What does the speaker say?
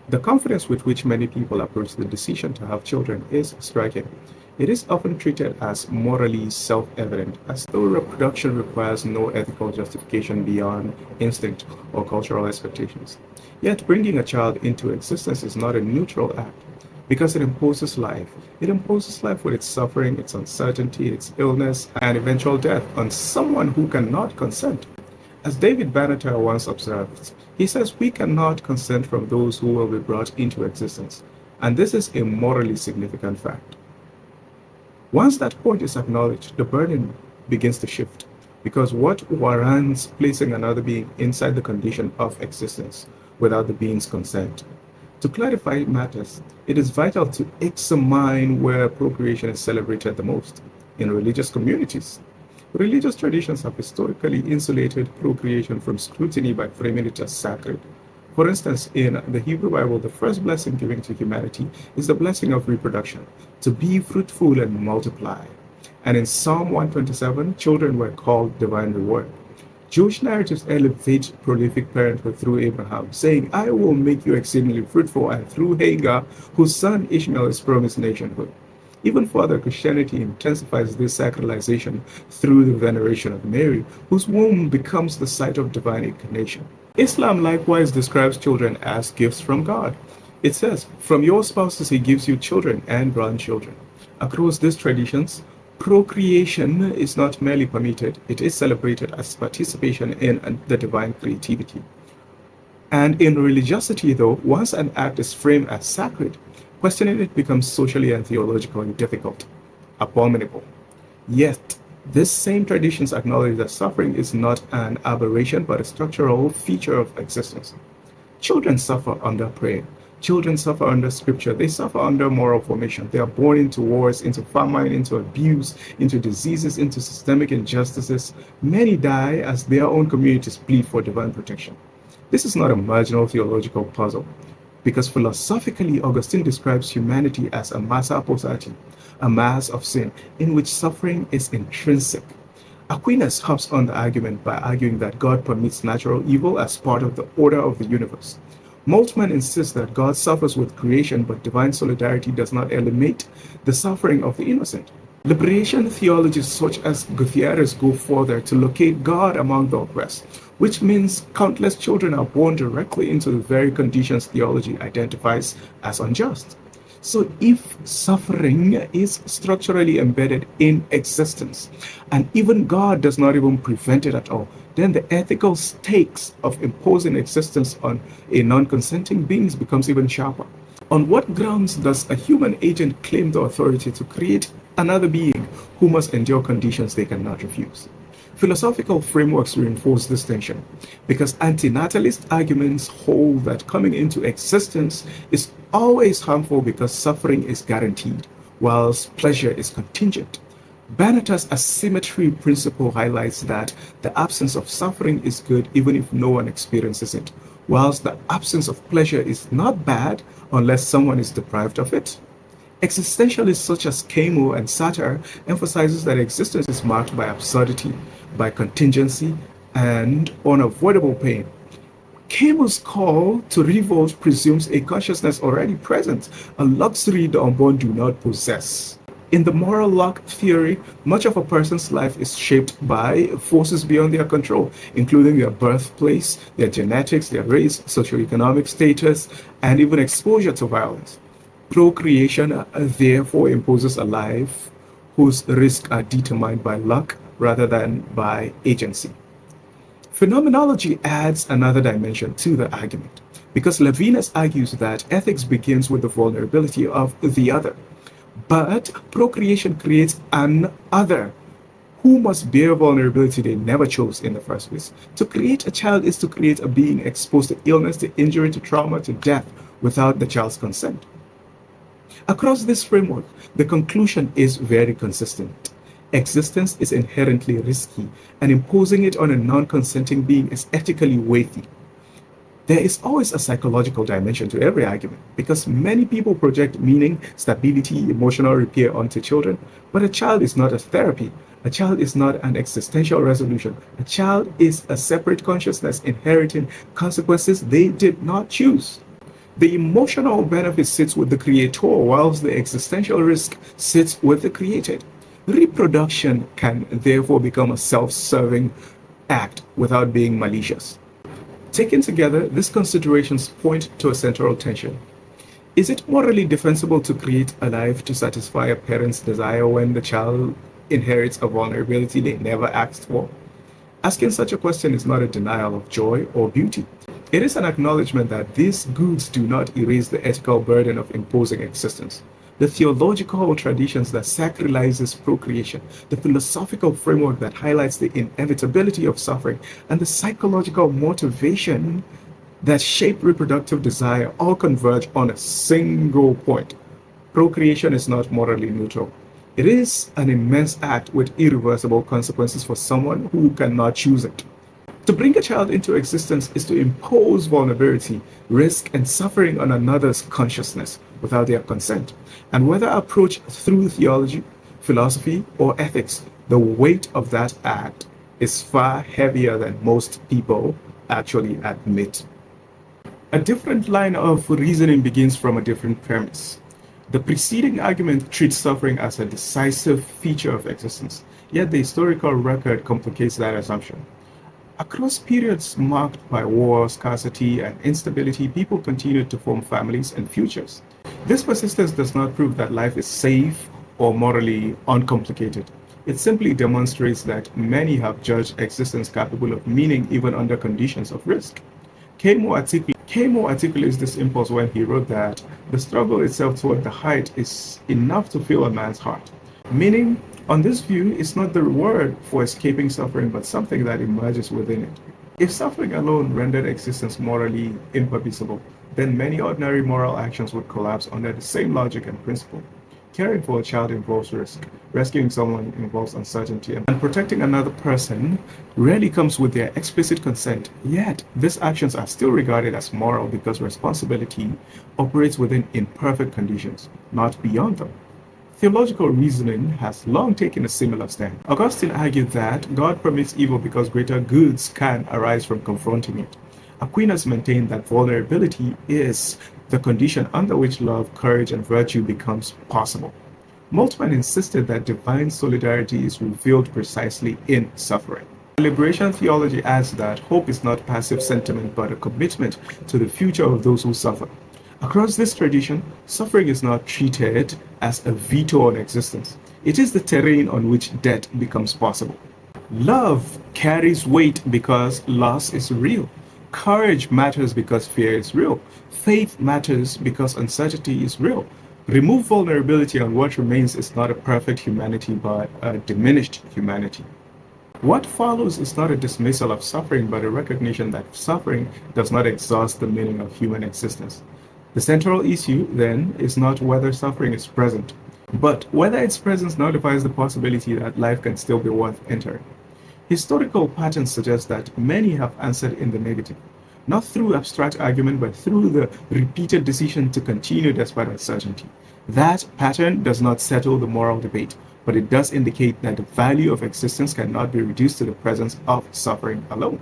The confidence with which many people approach the decision to have children is striking. It is often treated as morally self-evident, as though reproduction requires no ethical justification beyond instinct or cultural expectations. Yet bringing a child into existence is not a neutral act, because it imposes life. It imposes life with its suffering, its uncertainty, its illness, and eventual death on someone who cannot consent. As David Banneter once observed, he says we cannot consent from those who will be brought into existence, and this is a morally significant fact. Once that point is acknowledged, the burden begins to shift, because what warrants placing another being inside the condition of existence without the being's consent? To clarify matters, it is vital to examine where procreation is celebrated the most. In religious communities, religious traditions have historically insulated procreation from scrutiny by framing it as sacred. For instance, in the Hebrew Bible, the first blessing given to humanity is the blessing of reproduction, to be fruitful and multiply. And in Psalm 127, children were called divine reward. Jewish narratives elevate prolific parenthood through Abraham, saying, I will make you exceedingly fruitful, and through Hagar, whose son Ishmael is promised nationhood. Even further, Christianity intensifies this sacralization through the veneration of Mary, whose womb becomes the site of divine incarnation. Islam likewise describes children as gifts from God. It says, from your spouses he gives you children and grandchildren. Across these traditions, procreation is not merely permitted, it is celebrated as participation in the divine creativity. And in religiosity, though, once an act is framed as sacred, questioning it becomes socially and theologically difficult, abominable. Yet, these same traditions acknowledge that suffering is not an aberration but a structural feature of existence. Children suffer under prayer. Children suffer under scripture. They suffer under moral formation. They are born into wars, into famine, into abuse, into diseases, into systemic injustices. Many die as their own communities plead for divine protection. This is not a marginal theological puzzle, because philosophically, Augustine describes humanity as a massa apostate, a mass of sin, in which suffering is intrinsic. Aquinas hops on the argument by arguing that God permits natural evil as part of the order of the universe. Moltmann insists that God suffers with creation, but divine solidarity does not eliminate the suffering of the innocent. Liberation theologists such as Gutierrez go further to locate God among the oppressed, which means countless children are born directly into the very conditions theology identifies as unjust. So if suffering is structurally embedded in existence, and even God does not even prevent it at all, then the ethical stakes of imposing existence on a non-consenting being becomes even sharper. On what grounds does a human agent claim the authority to create another being who must endure conditions they cannot refuse? Philosophical frameworks reinforce this tension, because antinatalist arguments hold that coming into existence is always harmful because suffering is guaranteed, whilst pleasure is contingent. Banneter's asymmetry principle highlights that the absence of suffering is good even if no one experiences it, whilst the absence of pleasure is not bad unless someone is deprived of it. Existentialists such as Camus and Sartre emphasizes that existence is marked by absurdity, by contingency, and unavoidable pain. Camus' call to revolt presumes a consciousness already present, a luxury the unborn do not possess. In the moral lock theory, much of a person's life is shaped by forces beyond their control, including their birthplace, their genetics, their race, socioeconomic status, and even exposure to violence. Procreation therefore imposes a life whose risks are determined by luck rather than by agency. Phenomenology adds another dimension to the argument, because Levinas argues that ethics begins with the vulnerability of the other. But procreation creates an other who must bear vulnerability they never chose in the first place. To create a child is to create a being exposed to illness, to injury, to trauma, to death without the child's consent. Across this framework, the conclusion is very consistent. Existence is inherently risky, and imposing it on a non-consenting being is ethically weighty. There is always a psychological dimension to every argument, because many people project meaning, stability, emotional repair onto children, but a child is not a therapy. A child is not an existential resolution. A child is a separate consciousness inheriting consequences they did not choose. The emotional benefit sits with the creator, whilst the existential risk sits with the created. Reproduction can therefore become a self-serving act without being malicious. Taken together, these considerations point to a central tension. Is it morally defensible to create a life to satisfy a parent's desire when the child inherits a vulnerability they never asked for? Asking such a question is not a denial of joy or beauty. It is an acknowledgement that these goods do not erase the ethical burden of imposing existence. The theological traditions that sacralizes procreation, the philosophical framework that highlights the inevitability of suffering, and the psychological motivation that shape reproductive desire all converge on a single point. Procreation is not morally neutral. It is an immense act with irreversible consequences for someone who cannot choose it. To bring a child into existence is to impose vulnerability, risk, and suffering on another's consciousness without their consent. And whether approached through theology, philosophy, or ethics, the weight of that act is far heavier than most people actually admit. A different line of reasoning begins from a different premise. The preceding argument treats suffering as a decisive feature of existence, yet the historical record complicates that assumption. Across periods marked by war, scarcity, and instability, people continued to form families and futures. This persistence does not prove that life is safe or morally uncomplicated. It simply demonstrates that many have judged existence capable of meaning even under conditions of risk. Kamo articulates this impulse when he wrote that the struggle itself toward the height is enough to fill a man's heart. Meaning, on this view, it's not the reward for escaping suffering, but something that emerges within it. If suffering alone rendered existence morally impermissible, then many ordinary moral actions would collapse under the same logic and principle. Caring for a child involves risk, rescuing someone involves uncertainty, and protecting another person rarely comes with their explicit consent. Yet, these actions are still regarded as moral because responsibility operates within imperfect conditions, not beyond them. Theological reasoning has long taken a similar stand. Augustine argued that God permits evil because greater goods can arise from confronting it. Aquinas maintained that vulnerability is the condition under which love, courage, and virtue becomes possible. Moltmann insisted that divine solidarity is revealed precisely in suffering. Liberation theology adds that hope is not passive sentiment but a commitment to the future of those who suffer. Across this tradition, suffering is not treated as a veto on existence. It is the terrain on which death becomes possible. Love carries weight because loss is real. Courage matters because fear is real. Faith matters because uncertainty is real. Remove vulnerability and what remains is not a perfect humanity but a diminished humanity. What follows is not a dismissal of suffering but a recognition that suffering does not exhaust the meaning of human existence. The central issue, then, is not whether suffering is present, but whether its presence nullifies the possibility that life can still be worth entering. Historical patterns suggest that many have answered in the negative, not through abstract argument, but through the repeated decision to continue despite uncertainty. That pattern does not settle the moral debate, but it does indicate that the value of existence cannot be reduced to the presence of suffering alone.